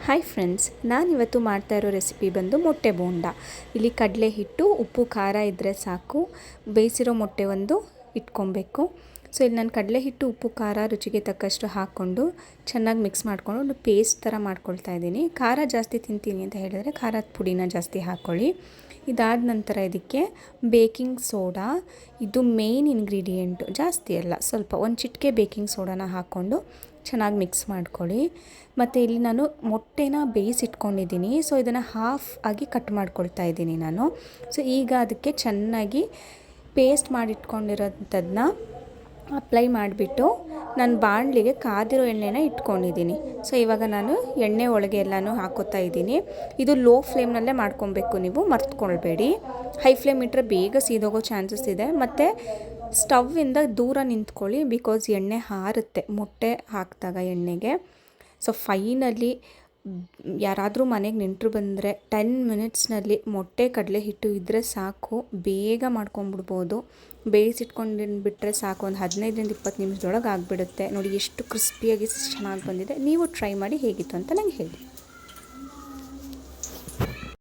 Hi friends, ನಾನಿವತ್ತು ಮಾಡ್ತಾ ಇರೋ ರೆಸಿಪಿ ಬಂದು ಮೊಟ್ಟೆ ಬೋಂಡ. ಇಲ್ಲಿ ಕಡಲೆ ಹಿಟ್ಟು, ಉಪ್ಪು, ಖಾರ ಇದ್ದರೆ ಸಾಕು. ಬೇಯಿಸಿರೋ ಮೊಟ್ಟೆ ಒಂದು ಇಟ್ಕೊಬೇಕು. ಸೊ ಇಲ್ಲಿ ನಾನು ಕಡಲೆ ಹಿಟ್ಟು, ಉಪ್ಪು, ಖಾರ ರುಚಿಗೆ ತಕ್ಕಷ್ಟು ಹಾಕ್ಕೊಂಡು ಚೆನ್ನಾಗಿ ಮಿಕ್ಸ್ ಮಾಡಿಕೊಂಡು ಒಂದು ಪೇಸ್ಟ್ ಥರ ಮಾಡ್ಕೊಳ್ತಾ ಇದ್ದೀನಿ. ಖಾರ ಜಾಸ್ತಿ ತಿಂತೀನಿ ಅಂತ ಹೇಳಿದ್ರೆ ಖಾರದ ಪುಡಿನ ಜಾಸ್ತಿ ಹಾಕ್ಕೊಳ್ಳಿ. ಇದಾದ ನಂತರ ಇದಕ್ಕೆ ಬೇಕಿಂಗ್ ಸೋಡಾ, ಇದು ಮೇನ್ ಇಂಗ್ರೀಡಿಯೆಂಟು, ಜಾಸ್ತಿ ಅಲ್ಲ, ಸ್ವಲ್ಪ ಒಂದು ಚಿಟಿಕೆ ಬೇಕಿಂಗ್ ಸೋಡಾನ ಹಾಕ್ಕೊಂಡು ಚೆನ್ನಾಗಿ ಮಿಕ್ಸ್ ಮಾಡ್ಕೊಳ್ಳಿ. ಮತ್ತು ಇಲ್ಲಿ ನಾನು ಮೊಟ್ಟೆನ ಬೇಯಿಸಿಟ್ಕೊಂಡಿದ್ದೀನಿ. ಸೊ ಇದನ್ನು ಹಾಫ್ ಆಗಿ ಕಟ್ ಮಾಡ್ಕೊಳ್ತಾ ಇದ್ದೀನಿ ನಾನು. ಸೊ ಈಗ ಅದಕ್ಕೆ ಚೆನ್ನಾಗಿ ಪೇಸ್ಟ್ ಮಾಡಿಟ್ಕೊಂಡಿರೋಂಥದ್ದನ್ನ ಅಪ್ಲೈ ಮಾಡಿಬಿಟ್ಟು ನಾನು ಬಾಣಲಿಗೆ ಕಾದಿರೋ ಎಣ್ಣೆನ ಇಟ್ಕೊಂಡಿದ್ದೀನಿ. ಸೊ ಇವಾಗ ನಾನು ಎಣ್ಣೆ ಒಳಗೆ ಎಲ್ಲನೂ ಹಾಕೋತಾ ಇದ್ದೀನಿ. ಇದು ಲೋ ಫ್ಲೇಮ್ನಲ್ಲೇ ಮಾಡ್ಕೊಬೇಕು, ನೀವು ಮರ್ತ್ಕೊಳ್ಬೇಡಿ. ಹೈ ಫ್ಲೇಮ್ ಇಟ್ಟರೆ ಬೇಗ ಸೀದೋಗೋ ಚಾನ್ಸಸ್ ಇದೆ. ಮತ್ತು ಸ್ಟವ್ವಿಂದ ದೂರ ನಿಂತ್ಕೊಳ್ಳಿ, ಬಿಕಾಸ್ ಎಣ್ಣೆ ಹಾರುತ್ತೆ ಮೊಟ್ಟೆ ಹಾಕಿದಾಗ ಎಣ್ಣೆಗೆ. ಸೊ ಫೈನಲಿ ಯಾರಾದರೂ ಮನೆಗೆ ನೆಂಟರು ಬಂದರೆ 10 ಮಿನಿಟ್ಸ್ನಲ್ಲಿ ಮೊಟ್ಟೆ ಕಡಲೆ ಹಿಟ್ಟು ಇದ್ದರೆ ಸಾಕು, ಬೇಗ ಮಾಡ್ಕೊಂಬಿಡ್ಬೋದು. ಬೇಯಿಸಿಟ್ಕೊಂಡು ಬಿಟ್ಟರೆ ಸಾಕು, ಒಂದು 15-20 ನಿಮಿಷದೊಳಗೆ ಆಗಿಬಿಡುತ್ತೆ. ನೋಡಿ ಎಷ್ಟು ಕ್ರಿಸ್ಪಿಯಾಗಿ ಚೆನ್ನಾಗಿ ಬಂದಿದೆ. ನೀವು ಟ್ರೈ ಮಾಡಿ ಹೇಗಿತ್ತು ಅಂತ ನಂಗೆ ಹೇಳಿ.